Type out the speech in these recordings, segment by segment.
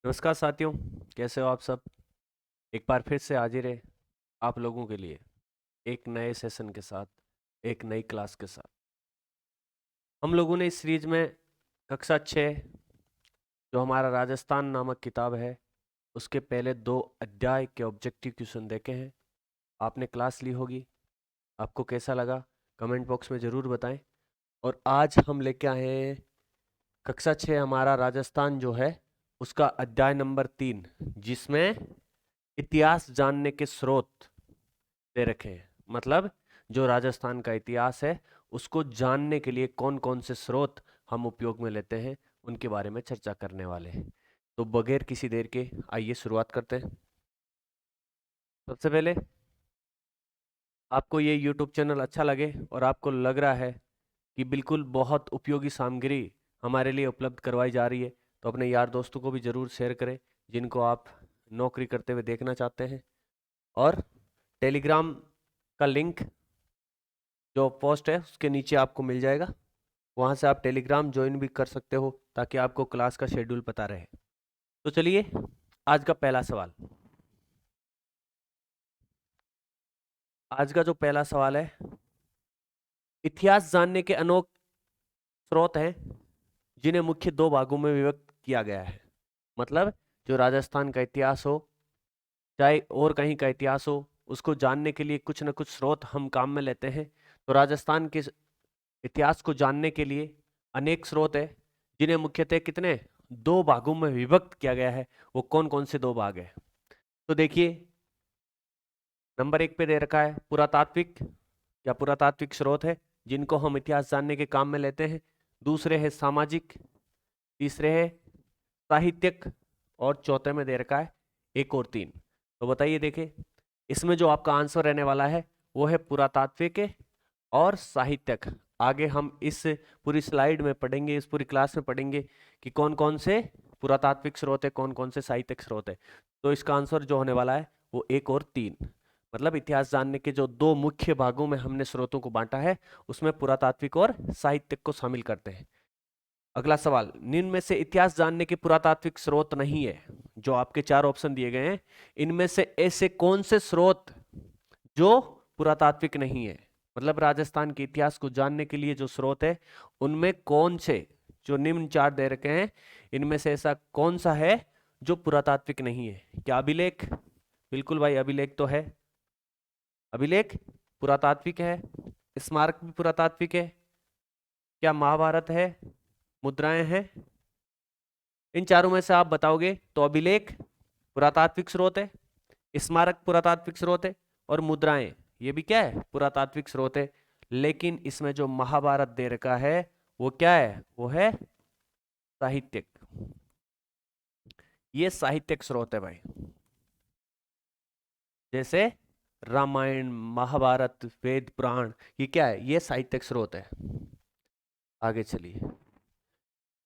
नमस्कार साथियों, कैसे हो आप सब। एक बार फिर से हाजिर है आप लोगों के लिए एक नए सेशन के साथ, एक नई क्लास के साथ। हम लोगों ने इस सीरीज में कक्षा 6 जो हमारा राजस्थान नामक किताब है उसके पहले 2 अध्याय के ऑब्जेक्टिव क्वेश्चन देखे हैं। आपने क्लास ली होगी, आपको कैसा लगा कमेंट बॉक्स में ज़रूर बताएं। और आज हम लेके आए हैं कक्षा 6 हमारा राजस्थान जो है उसका अध्याय नंबर 3, जिसमें इतिहास जानने के स्रोत दे रखे हैं। मतलब जो राजस्थान का इतिहास है उसको जानने के लिए कौन कौन से स्रोत हम उपयोग में लेते हैं उनके बारे में चर्चा करने वाले हैं। तो बगैर किसी देर के आइए शुरुआत करते हैं। सबसे पहले आपको ये YouTube चैनल अच्छा लगे और आपको लग रहा है कि बिल्कुल बहुत उपयोगी सामग्री हमारे लिए उपलब्ध करवाई जा रही है, तो अपने यार दोस्तों को भी ज़रूर शेयर करें जिनको आप नौकरी करते हुए देखना चाहते हैं। और टेलीग्राम का लिंक जो पोस्ट है उसके नीचे आपको मिल जाएगा, वहाँ से आप टेलीग्राम ज्वाइन भी कर सकते हो ताकि आपको क्लास का शेड्यूल पता रहे। तो चलिए आज का पहला सवाल। आज का जो पहला सवाल है, इतिहास जानने के अनेक स्रोत हैं जिन्हें मुख्य 2 भागों में विभक्त किया गया है। मतलब जो राजस्थान का इतिहास हो चाहे और कहीं का इतिहास हो, उसको जानने के लिए कुछ न कुछ स्रोत हम काम में लेते हैं। तो राजस्थान के इतिहास को जानने के लिए अनेक स्रोत है जिन्हें मुख्यतः कितने 2 भागों में विभक्त किया गया है। वो कौन कौन से 2 भाग है तो देखिए, नंबर 1 पे दे रखा है पुरातात्विक या पुरातात्विक स्रोत है जिनको हम इतिहास जानने के काम में लेते हैं। दूसरे है सामाजिक, तीसरे है साहित्यिक और चौथे में दे रखा है 1 और 3। तो बताइए, देखें इसमें जो आपका आंसर रहने वाला है वो है पुरातात्विक और साहित्यिक। आगे हम इस पूरी स्लाइड में पढ़ेंगे, इस पूरी क्लास में पढ़ेंगे कि कौन कौन से पुरातात्विक स्रोत है, कौन कौन से साहित्यिक स्रोत है। तो इसका आंसर जो होने वाला है वो 1 और 3। मतलब इतिहास जानने के जो 2 मुख्य भागों में हमने स्रोतों को बांटा है उसमें पुरातात्विक और साहित्यिक को शामिल करते हैं। अगला सवाल, निम्न में से इतिहास जानने के पुरातात्विक स्रोत नहीं है। जो आपके 4 ऑप्शन दिए गए हैं इनमें से ऐसे कौन से स्रोत जो पुरातात्विक नहीं है। मतलब राजस्थान के इतिहास को जानने के लिए जो स्रोत है उनमें कौन से, जो निम्न 4 दे रखे हैं इनमें से ऐसा कौन सा है जो पुरातात्विक नहीं है। क्या अभिलेख? बिल्कुल भाई, अभिलेख तो है। अभिलेख पुरातात्विक है। स्मारक भी पुरातात्विक है। क्या महाभारत है? मुद्राएं हैं? इन चारों में से आप बताओगे तो अभिलेख पुरातात्विक स्रोत है, स्मारक पुरातात्विक स्रोत है और मुद्राएं ये भी क्या है, पुरातात्विक स्रोत है। लेकिन इसमें जो महाभारत दे रखा है वो क्या है, वो है साहित्यिक। ये साहित्यिक स्रोत है भाई। जैसे रामायण, महाभारत, वेद, पुराण, ये क्या है, ये साहित्यिक स्रोत है। आगे चलिए,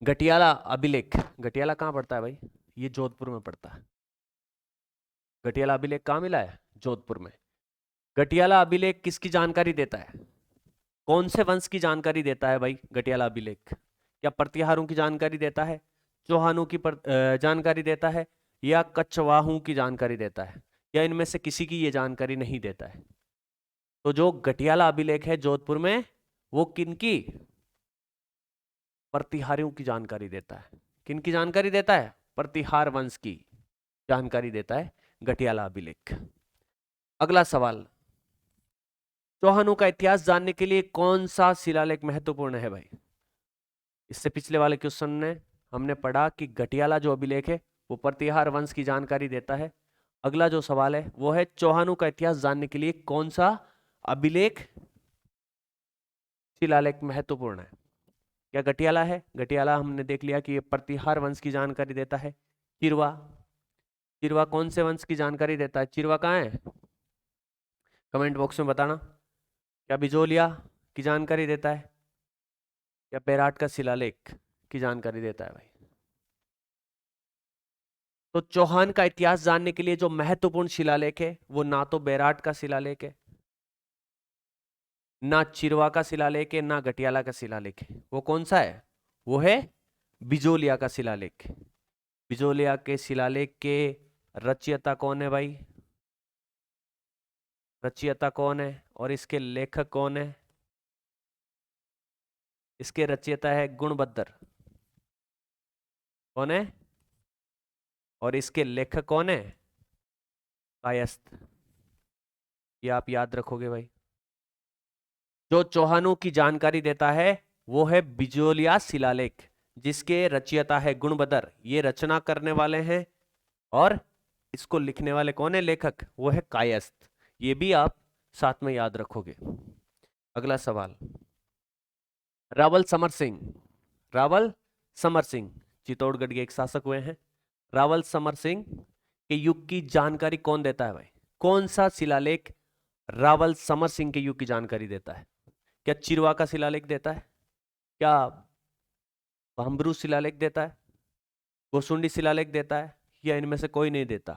गटियाला अभिलेख। गटियाला कहाँ पड़ता है भाई? ये जोधपुर में पड़ता है। गटियाला अभिलेख कहाँ मिला है? जोधपुर में। गटियाला अभिलेख किसकी जानकारी देता है? कौन से वंश की जानकारी देता है भाई गटियाला अभिलेख? क्या प्रतिहारों की जानकारी देता है, चौहानों की जानकारी देता है, या कछवाहों की जानकारी देता है, या इनमें से किसी की ये जानकारी नहीं देता है? तो जो गटियाला अभिलेख है जोधपुर में वो किनकी, प्रतिहारियों की जानकारी देता है। किनकी जानकारी देता है? प्रतिहार वंश की जानकारी देता है गटियाला अभिलेख। अगला सवाल, चौहानों का इतिहास जानने के लिए कौन सा शिलालेख महत्वपूर्ण है भाई? इससे पिछले वाले क्वेश्चन में हमने पढ़ा कि गटियाला जो अभिलेख है वो प्रतिहार वंश की जानकारी देता है। अगला जो सवाल है वो है चौहानों का इतिहास जानने के लिए कौन सा अभिलेख शिलालेख महत्वपूर्ण है? क्या गटियाला है? गटियाला हमने देख लिया कि ये प्रतिहार वंश की जानकारी देता है। चिरवा, चिरवा कौन से वंश की जानकारी देता है? चिरवा कहाँ है? कमेंट बॉक्स में बताना। क्या बिजोलिया की जानकारी देता है, या बेराट का शिलालेख की जानकारी देता है भाई? तो चौहान का इतिहास जानने के लिए जो महत्वपूर्ण शिलालेख है वो ना तो बेराट का शिलालेख है, ना चिरवा का शिलालेख है, ना गटियाला का शिलालेख है। वो कौन सा है? वो है बिजोलिया का शिलालेख। बिजोलिया के शिलालेख के रचयिता कौन है भाई? रचयिता कौन है और इसके लेखक कौन है? इसके रचयिता है गुणबद्र। कौन है? और इसके लेखक कौन है? कायस्थ। ये आप याद रखोगे भाई। जो चौहानों की जानकारी देता है वो है बिजोलिया शिलालेख, जिसके रचयिता है गुणबद्र। ये रचना करने वाले हैं और इसको लिखने वाले कौन है? लेखक, वो है कायस्थ। ये भी आप साथ में याद रखोगे। अगला सवाल, रावल समर सिंह। रावल समर सिंह चित्तौड़गढ़ के एक शासक हुए हैं। रावल समर सिंह के युग की जानकारी कौन देता है भाई? कौन सा शिलालेख रावल समर सिंह के युग की जानकारी देता है? क्या चिरवा का शिलालेख देता है? क्या भाम्बरू शिलालेख देता है? गोसुंडी शिलालेख देता है? या इनमें से कोई नहीं देता?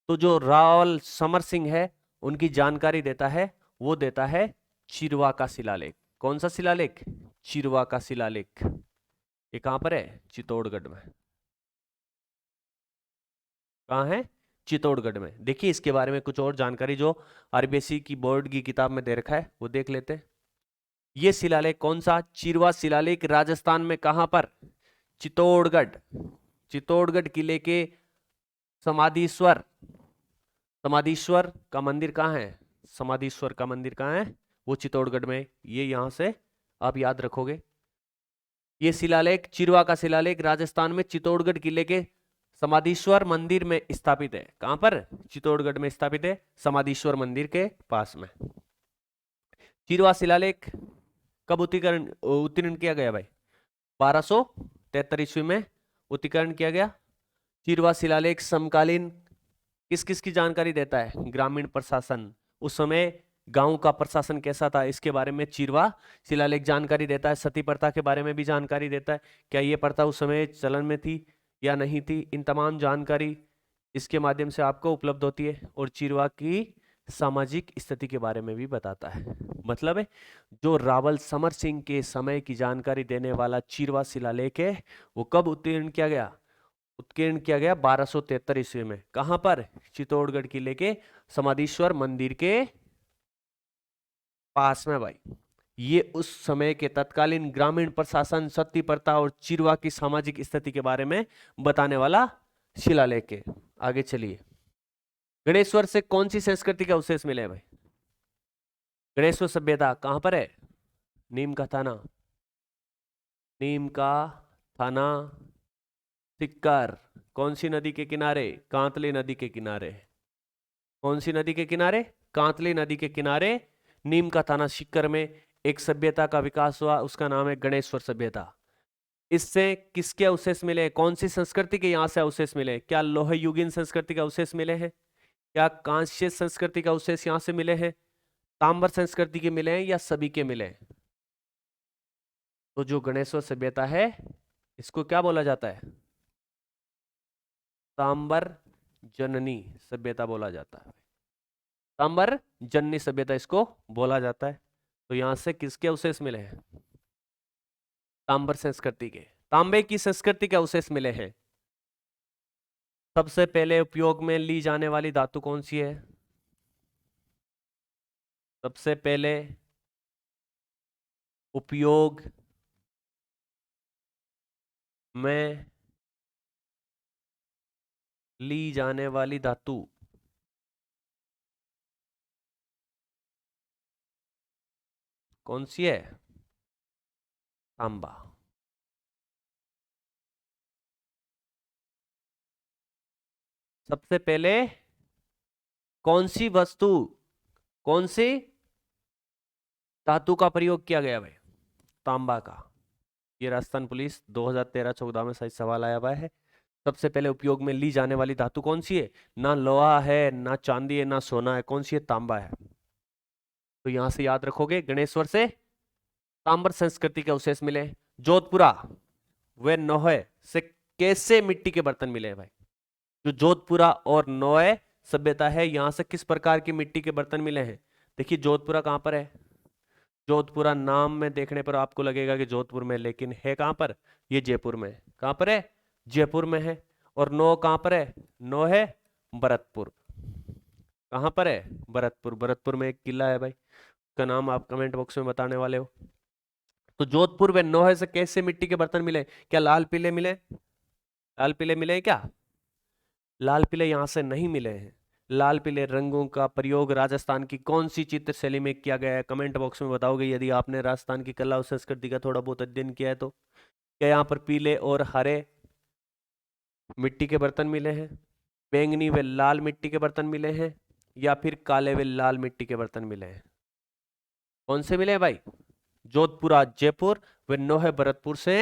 तो जो रावल समर सिंह है उनकी जानकारी देता है वो देता है चिरवा का शिलालेख। कौन सा शिलालेख? चिरवा का शिलालेख। ये कहां पर है? चित्तौड़गढ़ में। कहां है? चित्तौड़गढ़ में। देखिए इसके बारे में कुछ और जानकारी जो आरबीएसई की बोर्ड की किताब में दे रखा है वो देख लेते हैं। ये शिलालेख कौन सा? चिरवा शिलालेख राजस्थान में कहां पर? चित्तौड़गढ़। चित्तौड़गढ़ किले के समाधीश्वर, समाधीश्वर का मंदिर कहाँ है? समाधीश्वर का मंदिर कहाँ है? वो चित्तौड़गढ़ में। ये यहां से आप याद रखोगे। ये शिलालेख, चिरवा का शिलालेख राजस्थान में चित्तौड़गढ़ किले के समाधीश्वर मंदिर में स्थापित है। कहां पर? चित्तौड़गढ़ में स्थापित है, समाधीश्वर मंदिर के पास में। चिरवा शिलालेख कब उत्तीर्ण किया गया भाई? 1273 ईस्वी में उत्तीर्ण किया गया। चिरवा शिलालेख समकालीन किस किस की जानकारी देता है? ग्रामीण प्रशासन, उस समय गांव का प्रशासन कैसा था इसके बारे में चिरवा शिलालेख जानकारी देता है। सती प्रथा के बारे में भी जानकारी देता है, क्या ये प्रथा उस समय चलन में थी या नहीं थी। इन तमाम जानकारी इसके माध्यम से आपको उपलब्ध होती है। और चिरवा की सामाजिक स्थिति के बारे में भी बताता है। मतलब है जो रावल समर सिंह के समय की जानकारी देने वाला चिरवा शिलालेख है वो कब उत्तीर्ण किया गया? उत्कीर्ण किया गया 1273 ईस्वी में। कहां पर? चित्तौड़गढ़ किले के समाधीश्वर मंदिर के पास में भाई। ये उस समय के तत्कालीन ग्रामीण प्रशासन, सती प्रथा और चिरवा की सामाजिक स्थिति के बारे में बताने वाला शिलालेख है। आगे चलिए, गणेश्वर से कौन सी संस्कृति का अवशेष मिले हैं भाई? गणेश्वर सभ्यता कहां पर है? नीम का थाना। नीम का थाना सिक्कर। कौन सी नदी के किनारे? कांतली नदी के किनारे। कौन सी नदी के किनारे? कांतली नदी के किनारे नीम का थाना सिक्कर में एक सभ्यता का विकास हुआ, उसका नाम है गणेश्वर सभ्यता। इससे किसके अवशेष मिले? कौन सी संस्कृति के यहां से अवशेष मिले? क्या लोह युगीन संस्कृति के अवशेष मिले हैं? क्या कांस्य संस्कृति का अवशेष यहां से मिले हैं? ताम्बर संस्कृति के मिले हैं या सभी के मिले हैं? तो जो गणेश्वर सभ्यता है इसको क्या बोला जाता है? ताम्बर जननी सभ्यता बोला जाता है। ताम्बर जननी सभ्यता इसको बोला जाता है। तो यहां से किसके अवशेष मिले हैं? ताम्बर संस्कृति के, तांबे की संस्कृति के अवशेष मिले हैं। सबसे पहले उपयोग में ली जाने वाली धातु कौन सी है? सबसे पहले उपयोग में ली जाने वाली धातु कौन सी है? तांबा। सबसे पहले कौन सी वस्तु, कौन सी धातु का प्रयोग किया गया भाई? तांबा का। ये राजस्थान पुलिस 2013-14 में सही सवाल आया हुआ है। सबसे पहले उपयोग में ली जाने वाली धातु कौन सी है? ना लोहा है, ना चांदी है, ना सोना है। कौन सी है? तांबा है। तो यहां से याद रखोगे गणेश्वर से ताम्र संस्कृति के अवशेष मिले। जोधपुरा व नोहे से कैसे मिट्टी के बर्तन मिले हैं भाई? जो जोधपुरा और नोए सभ्यता है यहां से किस प्रकार की मिट्टी के बर्तन मिले हैं? देखिए जोधपुरा कहां पर है? जोधपुरा नाम में देखने पर आपको लगेगा कि जोधपुर में, लेकिन है कहां पर? ये जयपुर में। कहां पर है? जयपुर में है। और नौ कहां पर है? नौ है भरतपुर। कहां पर है? भरतपुर। भरतपुर में एक किला है भाई, उसका नाम आप कमेंट बॉक्स में बताने वाले हो। तो जोधपुर व नौहे से कैसे मिट्टी के बर्तन मिले? क्या लाल पीले मिले? लाल पीले मिले हैं क्या? लाल पीले यहां से नहीं मिले हैं। लाल पीले रंगों का प्रयोग राजस्थान की कौन सी चित्र शैली में किया गया है? कमेंट बॉक्स में बताओगे यदि आपने राजस्थान की कला और संस्कृति का थोड़ा बहुत अध्ययन किया है तो। क्या यहाँ पर पीले और हरे मिट्टी के बर्तन मिले हैं, बैंगनी व लाल मिट्टी के बर्तन मिले हैं, या फिर काले व लाल मिट्टी के बर्तन मिले हैं? कौन से मिले हैं भाई? जोधपुरा जयपुर व नौहे भरतपुर से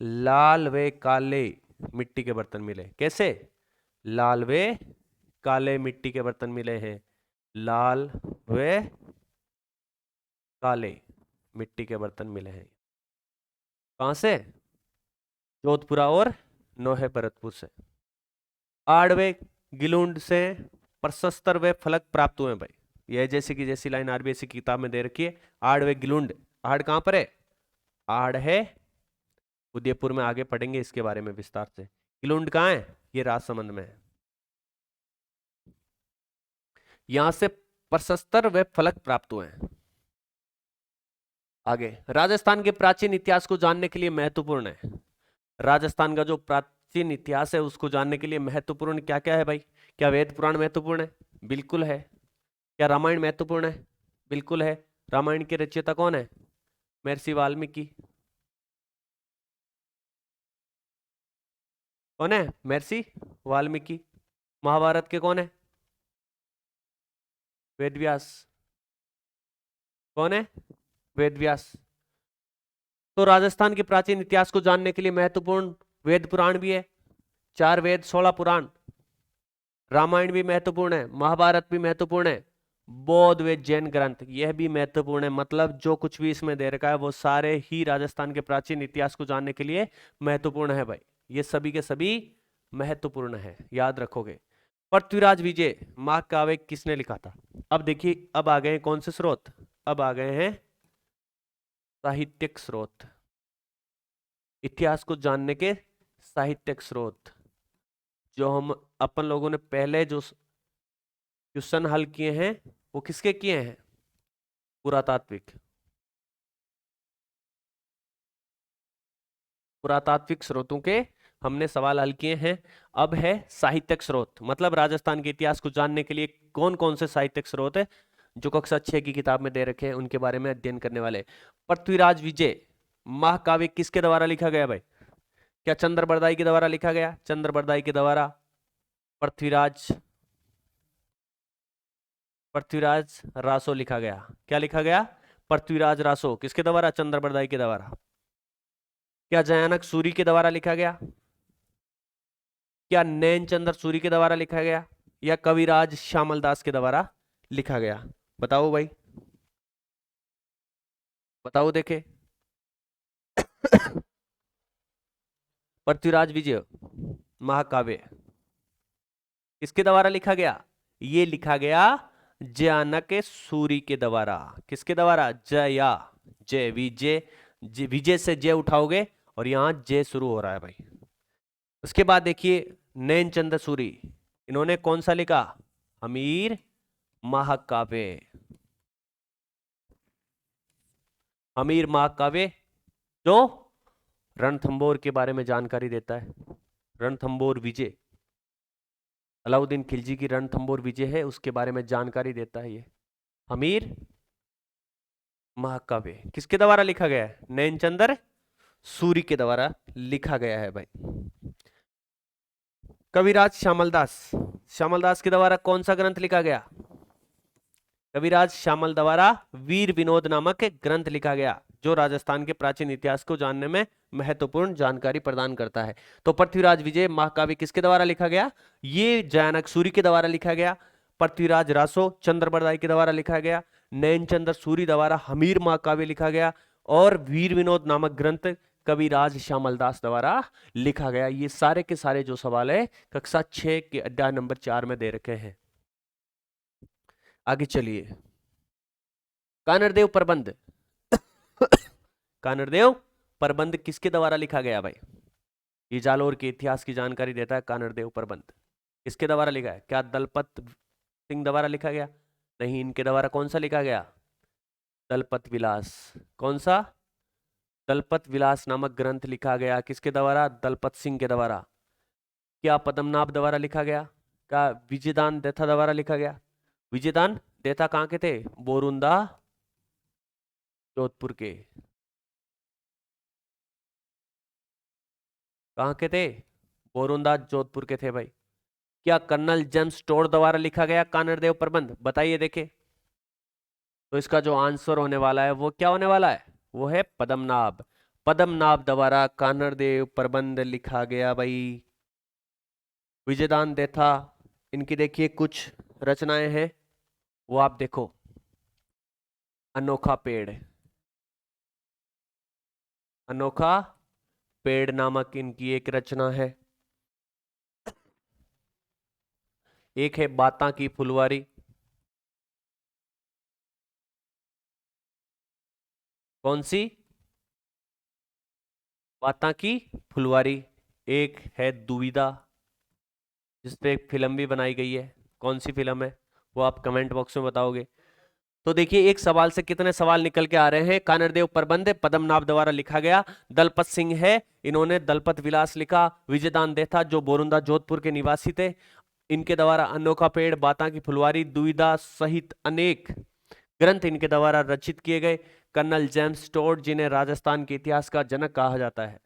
लाल व काले मिट्टी के बर्तन मिले। कैसे? लाल व काले मिट्टी के बर्तन मिले हैं। लाल व काले मिट्टी के बर्तन मिले हैं। कहां से? जोधपुरा और नौहे भरतपुर से। आड़वे गिलुंड से प्रशस्तर व फलक प्राप्त हुए भाई। यह जैसे कि जैसी लाइन आरबीएससी की किताब में दे रखी है। आड़ व गिलुंड, आड़ कहां पर है? आड़ है उदयपुर में, आगे पढ़ेंगे इसके बारे में विस्तार से। गिलुंड कहां है? ये राजसमंद में है। यहां से प्रशस्तर व फलक प्राप्त हुए हैं। आगे, राजस्थान के प्राचीन इतिहास को जानने के लिए महत्वपूर्ण है। राजस्थान का जो प्राचीन इतिहास है उसको जानने के लिए महत्वपूर्ण क्या क्या है भाई? क्या वेद पुराण महत्वपूर्ण है? बिल्कुल है। क्या रामायण महत्वपूर्ण है? बिल्कुल है। रामायण के रचयिता कौन है? महर्षि वाल्मीकि। कौन है? महर्षि वाल्मीकि। महाभारत के कौन है? वेद व्यास। कौन है? वेद व्यास। तो राजस्थान के प्राचीन इतिहास को जानने के लिए महत्वपूर्ण वेद पुराण भी है। 4 वेद 16 पुराण। रामायण भी महत्वपूर्ण है, महाभारत भी महत्वपूर्ण है, बौद्ध व जैन ग्रंथ यह भी महत्वपूर्ण है। मतलब जो कुछ भी इसमें दे रखा है वो सारे ही राजस्थान के प्राचीन इतिहास को जानने के लिए महत्वपूर्ण है भाई। ये सभी के सभी महत्वपूर्ण है, याद रखोगे। पृथ्वीराज विजय महाकाव्य किसने लिखा था? अब देखिए, अब आ गए कौन से स्रोत? अब आ गए हैं साहित्यिक स्रोत। इतिहास को जानने के साहित्यिक स्रोत। जो हम अपन लोगों ने पहले जो क्वेश्चन हल किए हैं वो किसके किए हैं? पुरातात्विक। पुरातात्विक स्रोतों के हमने सवाल हल किए हैं। अब है साहित्यिक स्रोत, मतलब राजस्थान के इतिहास को जानने के लिए कौन कौन से साहित्यिक स्रोत है जो कक्षा 6 की किताब में दे रखे हैं उनके बारे में अध्ययन करने वाले। पृथ्वीराज विजय महाकाव्य किसके द्वारा लिखा गया भाई? क्या चंद्र बरदाई के द्वारा लिखा गया? चंद्र बरदाई के द्वारा पृथ्वीराज रासो लिखा गया। क्या लिखा गया? पृथ्वीराज रासो। किसके द्वारा? चंद्र बरदाई के द्वारा। क्या जयानक सूरी के द्वारा लिखा गया? क्या नैन चंद्र सूरी के द्वारा लिखा गया? या कविराज श्यामल दास के द्वारा लिखा गया? बताओ भाई, बताओ देखे। पृथ्वीराज विजय महाकाव्य किसके द्वारा लिखा गया? ये लिखा गया जयानक सूरी के द्वारा। किसके द्वारा? जया, जय, विजय, विजय से जय उठाओगे और यहां जय शुरू हो रहा है भाई। उसके बाद देखिए नैन चंद्र सूरी, इन्होंने कौन सा लिखा? हमीर महाकाव्य। हमीर महाकाव्य जो रणथंबोर के बारे में जानकारी देता है। रणथंबोर विजय, अलाउद्दीन खिलजी की रणथंबोर विजय है, उसके बारे में जानकारी देता है ये हमीर महाकाव्य। किसके द्वारा लिखा गया है? नैन चंद्र सूरी के द्वारा लिखा गया है भाई। कविराज श्यामलदास, श्यामलदास के द्वारा कौन सा ग्रंथ लिखा गया? कविराज श्यामल द्वारा वीर विनोद नामक ग्रंथ लिखा गया जो राजस्थान के प्राचीन इतिहास को जानने में महत्वपूर्ण जानकारी प्रदान करता है। तो पृथ्वीराज विजय महाकाव्य किसके द्वारा लिखा गया? ये जयानक सूरी के द्वारा लिखा गया। पृथ्वीराज रासो चंद्र बरदाई के द्वारा लिखा गया। नैन चंद्र सूरी द्वारा हमीर महाकाव्य लिखा गया। और वीर विनोद नामक ग्रंथ कविराज श्यामलदास द्वारा लिखा गया। ये सारे के सारे जो सवाल है कक्षा 6 के अध्याय नंबर 4 में दे रखे हैं। आगे चलिए, कानरदेव प्रबंध। कानरदेव प्रबंध किसके द्वारा लिखा गया भाई? ये जालोर के इतिहास की जानकारी देता है कानड़देव प्रबंध। किसके द्वारा लिखा है? क्या दलपत सिंह द्वारा लिखा गया? नहीं, इनके द्वारा कौन सा लिखा गया? दलपत विलास। कौन सा? दलपत विलास नामक ग्रंथ लिखा गया। किसके द्वारा? दलपत सिंह के द्वारा। क्या पद्मनाभ द्वारा लिखा गया? क्या विजयदान देथा द्वारा लिखा गया? विजयदान देथा कहाँ के थे? बोरुंदा जोधपुर के। कहाँ के थे? बोरुंदा जोधपुर के थे भाई। क्या कर्नल जेम्स टोड द्वारा लिखा गया कानड़देव प्रबंध? बताइए देखे। तो इसका जो आंसर होने वाला है वो क्या होने वाला है? वो है पद्मनाभ। पद्मनाभ द्वारा कानड़देव प्रबंध लिखा गया भाई। विजयदान देथा, इनकी देखिए कुछ रचनाएं हैं, वो आप देखो। अनोखा पेड़, अनोखा पेड़ नामक इनकी एक रचना है। एक है बाता की फुलवारी। कौन सी? बाता की फुलवारी। एक है दुविधा, जिसपे एक फिल्म भी बनाई गई है। कौन सी फिल्म है वो आप कमेंट बॉक्स में बताओगे। तो देखिए एक सवाल से कितने सवाल निकल के आ रहे हैं। कानड़देव प्रबंध पद्मनाभ द्वारा लिखा गया। दलपत सिंह है, इन्होंने दलपत विलास लिखा। विजयदान देथा जो बोरुंदा जोधपुर के निवासी थे, इनके द्वारा अनोखा पेड़, बाता की फुलवारी, दुविधा सहित अनेक ग्रंथ इनके द्वारा रचित किए गए। कर्नल जेम्स टोड, जिन्हें राजस्थान के इतिहास का जनक कहा जाता है।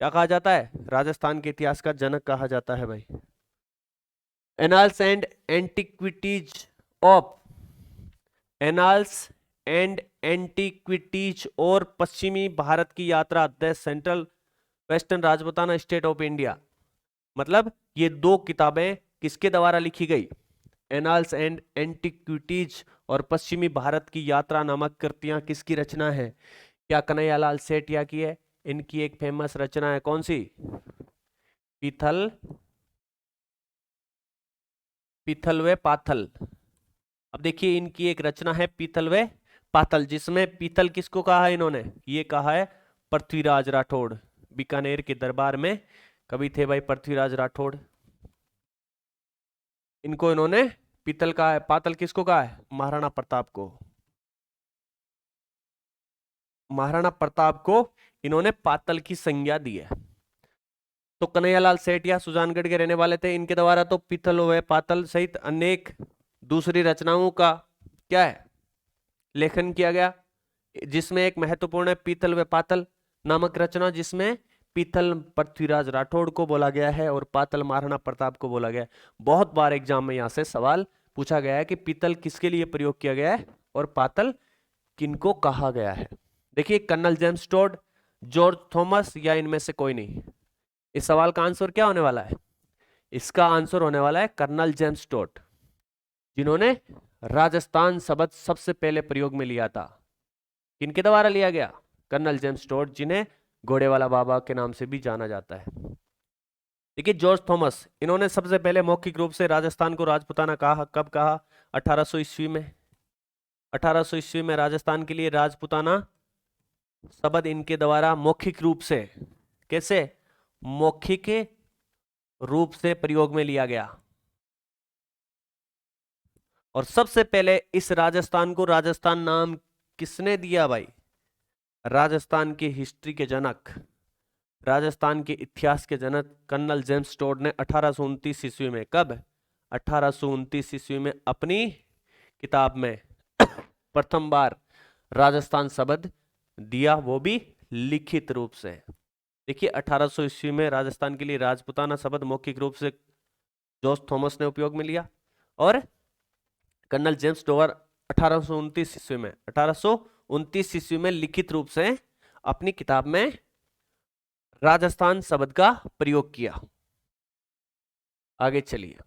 क्या कहा जाता है? राजस्थान के इतिहास का जनक कहा जाता है भाई। Annals and antiquities of, annals and antiquities और पश्चिमी भारत की यात्रा the central western Rajputana state of India. मतलब ये दो किताबें किसके द्वारा लिखी गई? एनाल्स एंड एंटिक्विटीज और पश्चिमी भारत की यात्रा नामक कृतियां किसकी रचना है? क्या कन्हैयालाल सेठिया की है? इनकी एक फेमस रचना है, कौन सी? पीथल, पीथल व पाथल। अब देखिए इनकी एक रचना है पीथल व पाथल, जिसमें पीथल किसको कहा है इन्होंने? ये कहा है पृथ्वीराज राठौड़। बीकानेर के दरबार में कभी थे भाई पृथ्वीराज राठौड़। इनको इन्होंने पीतल कहा है। पातल किसको कहा है? महाराणा प्रताप को। महाराणा प्रताप को इन्होंने पातल की संज्ञा दी है। तो कन्हैयालाल सेठिया सुजानगढ़ के रहने वाले थे, इनके द्वारा तो पीतल व पातल सहित अनेक दूसरी रचनाओं का क्या है? लेखन किया गया, जिसमें एक महत्वपूर्ण है पीतल व पातल नामक रचना, जिसमें पीतल पृथ्वीराज राठौड़ को बोला गया है और पातल महाराणा प्रताप को बोला गया है। बहुत बार एग्जाम में यहां से सवाल पूछा गया है कि पीतल किसके लिए प्रयोग किया गया है और पातल किनको कहा गया है। देखिए colonel James Tod, George Thomas या इनमें से कोई नहीं। इस सवाल का आंसर क्या होने वाला है? इसका आंसर होने वाला है कर्नल जेम्स टोड, जिन्होंने राजस्थान शब्द सबसे पहले प्रयोग में लिया था। किनके द्वारा लिया गया? कर्नल जेम्स टोड, जिन्हें घोड़े वाला बाबा के नाम से भी जाना जाता है। देखिए जॉर्ज थॉमस, इन्होंने सबसे पहले मौखिक रूप से राजस्थान को राजपूताना कहा। कब कहा? 1800 ईस्वी में। 1800 ईस्वी में राजस्थान के लिए राजपूताना शब्द इनके द्वारा मौखिक रूप से, कैसे? मौखिक रूप से प्रयोग में लिया गया। और सबसे पहले इस राजस्थान को राजस्थान नाम किसने दिया भाई? राजस्थान की हिस्ट्री के जनक, राजस्थान के इतिहास के जनक कर्नल जेम्स टोड ने 1829 ईस्वी में, कब? 1829 ईस्वी में अपनी किताब में प्रथम बार राजस्थान शब्द दिया, वो भी लिखित रूप से। देखिए 1800 ईस्वी में राजस्थान के लिए राजपूताना शब्द मौखिक रूप से जॉर्ज थॉमस ने उपयोग में लिया, और कर्नल जेम्स टोड 1829 ईस्वी में, 1829 ईस्वी में लिखित रूप से अपनी किताब में राजस्थान शब्द का प्रयोग किया। आगे चलिए,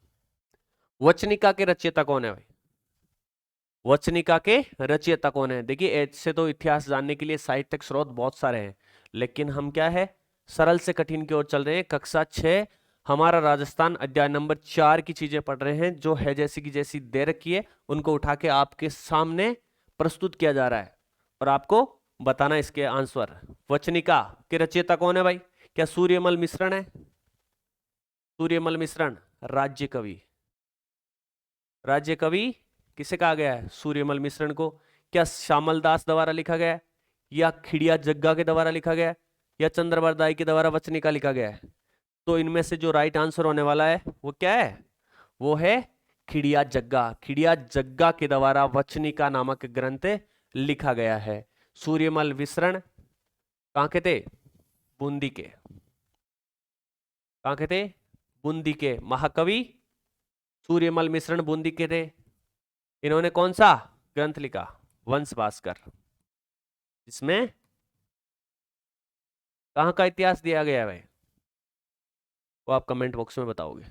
वचनिका के रचयिता कौन है भाई? वचनिका के रचयिता कौन है? देखिए ऐसे तो इतिहास जानने के लिए साहित्यिक स्रोत बहुत सारे हैं, लेकिन हम क्या है, सरल से कठिन की ओर चल रहे हैं। कक्षा 6 हमारा राजस्थान अध्याय नंबर 4 की चीजें पढ़ रहे हैं, जो है जैसी की जैसी दे रखी है, उनको उठा के आपके सामने प्रस्तुत किया जा रहा है और आपको बताना इसके आंसर। वचनिका के रचयिता कौन है भाई? क्या सूर्यमल मिश्रण है? सूर्यमल मिश्रण राज्य कवि। राज्य कवि किसे कहा गया है? सूर्यमल मिश्रण को। क्या श्यामल दास द्वारा लिखा गया है, या खिड़िया जग्गा के द्वारा लिखा गया है, या चंद्रबरदाई के द्वारा वचनिका लिखा गया है? तो इनमें से जो राइट आंसर होने वाला है वो क्या है? वो है खिड़िया जग्गा। खिड़िया जग्गा के द्वारा वचनिका नामक ग्रंथ लिखा गया है। सूर्यमल मिश्रण कहां के थे? बूंदी के। कहां के थे? बूंदी के महाकवि सूर्यमल मिश्रण बूंदी के थे। इन्होंने कौन सा ग्रंथ लिखा? वंश भास्कर। इसमें कहां का इतिहास दिया गया है भाई? वो आप कमेंट बॉक्स में बताओगे।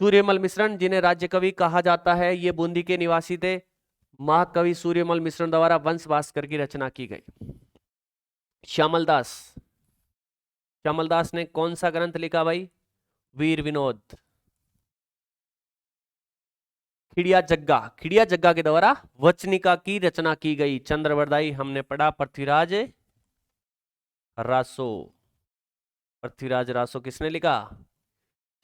सूर्यमल मिश्रण जिन्हें राज्य कवि कहा जाता है, ये बूंदी के निवासी थे। महाकवि सूर्यमल मिश्रण द्वारा वंश भास्कर की रचना की गई। श्यामल दास, श्यामल दास ने कौन सा ग्रंथ लिखा भाई? वीर विनोद। खिड़िया जग्गा, खिड़िया जग्गा के द्वारा वचनिका की रचना की गई। चंद्रबरदाई हमने पढ़ा पृथ्वीराज रासो। पृथ्वीराज रासो किसने लिखा?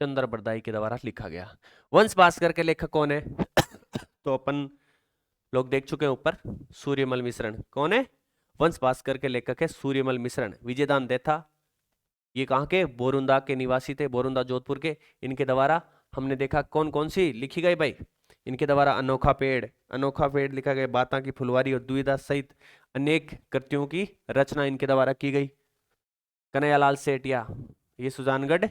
चंद्रबरदाई के द्वारा लिखा गया। वंश भास्कर के लेखक कौन है? तो अपन लोग देख चुके हैं ऊपर। सूर्यमल मिश्रण कौन है? वंश भास्कर के लेखक है सूर्यमल मिश्रण। विजयदान देथा ये कहां के? बोरुंदा के निवासी थे, बोरुंदा जोधपुर के। इनके द्वारा हमने देखा कौन कौन सी लिखी गई भाई? इनके द्वारा अनोखा पेड़, अनोखा पेड़ लिखा गया। बाता की फुलवारी और दुविधा सहित अनेक कृतियों की रचना इनके द्वारा की गई। कन्हैयालाल सेठिया ये सुजानगढ़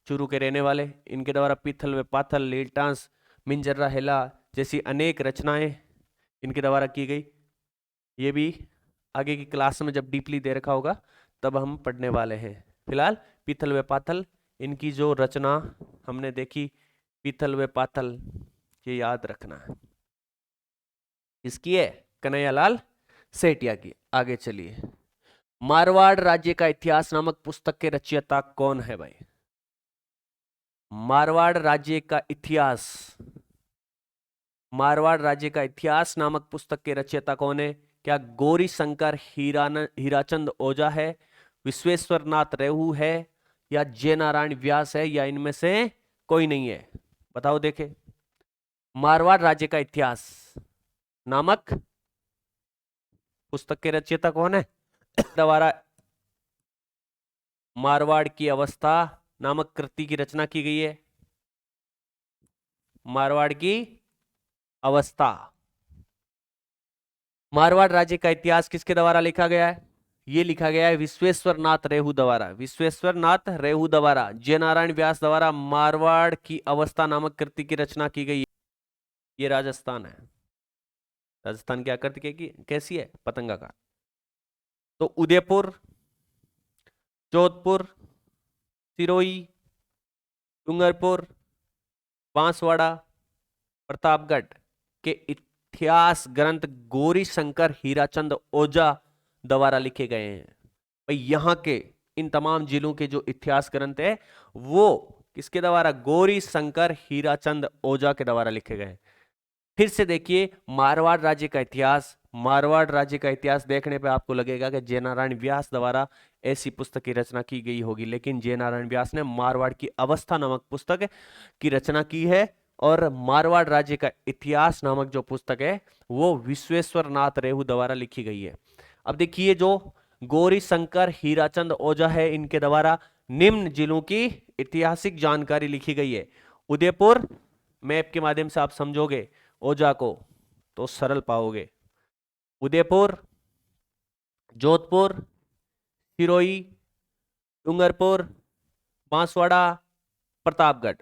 चूरू के रहने वाले। इनके द्वारा पीथल व पाथल, लीलटांस, मिंजर्रा हेला जैसी अनेक रचनाएं इनके द्वारा की गई। ये भी आगे की क्लास में जब डीपली दे रखा होगा तब हम पढ़ने वाले हैं। फिलहाल पीथल व पाथल इनकी जो रचना हमने देखी, पीथल व पाथल, ये याद रखना है। इसकी है कन्हैयालाल सेठिया की। आगे चलिए। मारवाड़ राज्य का इतिहास नामक पुस्तक के रचयिता कौन है भाई? मारवाड़ राज्य का इतिहास, मारवाड़ राज्य का इतिहास नामक पुस्तक के रचयिता कौन है? क्या गौरी शंकर हीराचंद ओझा है, विश्वेश्वर नाथ रेहू है, या जय नारायण व्यास है, या इनमें से कोई नहीं है? बताओ देखे। मारवाड़ राज्य का इतिहास नामक पुस्तक के रचयिता कौन है? द्वारा मारवाड़ की अवस्था नामक कृति की रचना की गई है। मारवाड़ की अवस्था। मारवाड़ राज्य का इतिहास किसके द्वारा लिखा गया है? ये लिखा गया है विश्वेश्वर नाथ रेहू द्वारा। विश्वेश्वर नाथ रेहू द्वारा, जय नारायण व्यास द्वारा मारवाड़ की अवस्था नामक कृति की रचना की गई है। ये राजस्थान है। राजस्थान की आकृति कैसी है? पतंगाकार। तो उदयपुर, जोधपुर, सिरोही, डूंगरपुर, बांसवाड़ा, प्रतापगढ़ के इतिहास ग्रंथ गौरी शंकर हीराचंद ओझा द्वारा लिखे गए हैं। भाई यहाँ के इन तमाम जिलों के जो इतिहास ग्रंथ है वो किसके द्वारा? गौरी शंकर हीराचंद ओझा के द्वारा लिखे गए हैं। फिर से देखिए मारवाड़ राज्य का इतिहास। मारवाड़ राज्य का इतिहास देखने पे आपको लगेगा कि जय नारायण व्यास द्वारा ऐसी पुस्तक की रचना की गई होगी, लेकिन जय नारायण व्यास ने मारवाड़ की अवस्था नामक पुस्तक की रचना की है। और मारवाड़ राज्य का इतिहास नामक जो पुस्तक है वो विश्वेश्वर नाथ रेहू द्वारा लिखी गई है। अब देखिए जो गौरी शंकर हीराचंद ओझा है, इनके द्वारा निम्न जिलों की ऐतिहासिक जानकारी लिखी गई है। उदयपुर, मैप के माध्यम से आप समझोगे ओझा को तो सरल पाओगे। उदयपुर, जोधपुर, सिरोही, डूंगरपुर, बांसवाड़ा, प्रतापगढ़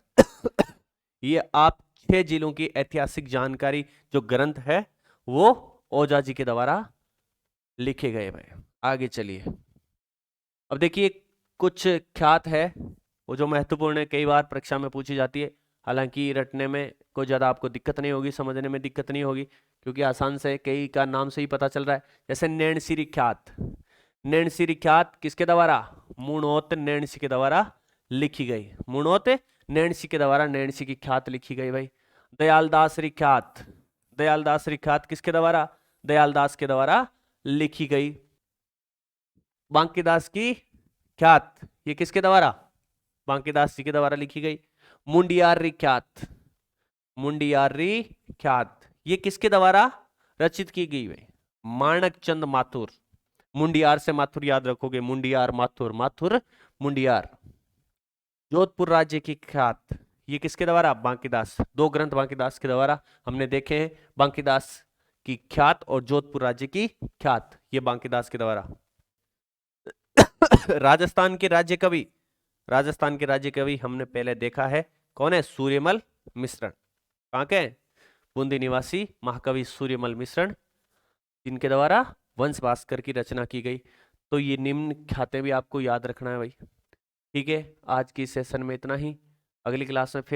ये आप 6 जिलों की ऐतिहासिक जानकारी जो ग्रंथ है वो ओझा जी के द्वारा लिखे गए हैं। आगे चलिए। अब देखिए कुछ ख्यात है वो जो महत्वपूर्ण है, कई बार परीक्षा में पूछी जाती है। हालांकि रटने में कोई ज्यादा आपको दिक्कत नहीं होगी, समझने में दिक्कत नहीं होगी, क्योंकि आसान से कई का नाम से ही पता चल रहा है। जैसे नैणसिरी ख्यात, नैणसिरी ख्यात किसके द्वारा? मुणोत नैणसी के द्वारा लिखी गई। मुणोत नैणसी के द्वारा नैणसी की ख्यात लिखी गई भाई। दयालदासरी ख्यात, दयालदासरी ख्यात किसके द्वारा? दयालदास के द्वारा लिखी गई। बांकीदास की ख्यात ये किसके द्वारा? बांकीदास जी के द्वारा लिखी गई। मुंडियारी ख्यात, मुंडियारी ख्यात ये किसके द्वारा रचित की गई है? माणक चंद माथुर। मुंडियार से माथुर याद रखोगे, मुंडियार माथुर, माथुर मुंडियार। जोधपुर राज्य की ख्यात ये किसके द्वारा? बांकीदास। दो ग्रंथ बांकीदास के द्वारा हमने देखे हैं, बांकीदास की ख्यात और जोधपुर राज्य की ख्यात, ये बांकीदास के द्वारा। राजस्थान के राज्य कवि, राजस्थान के राज्य कवि हमने पहले देखा है, कौन है? सूर्यमल मिश्रण। कहाँ के? बूंदी निवासी महाकवि सूर्यमल मिश्रण, जिनके द्वारा वंश भास्कर की रचना की गई। तो ये निम्न ख्यातें भी आपको याद रखना है भाई। ठीक है, आज की सेशन में इतना ही। अगली क्लास में फिर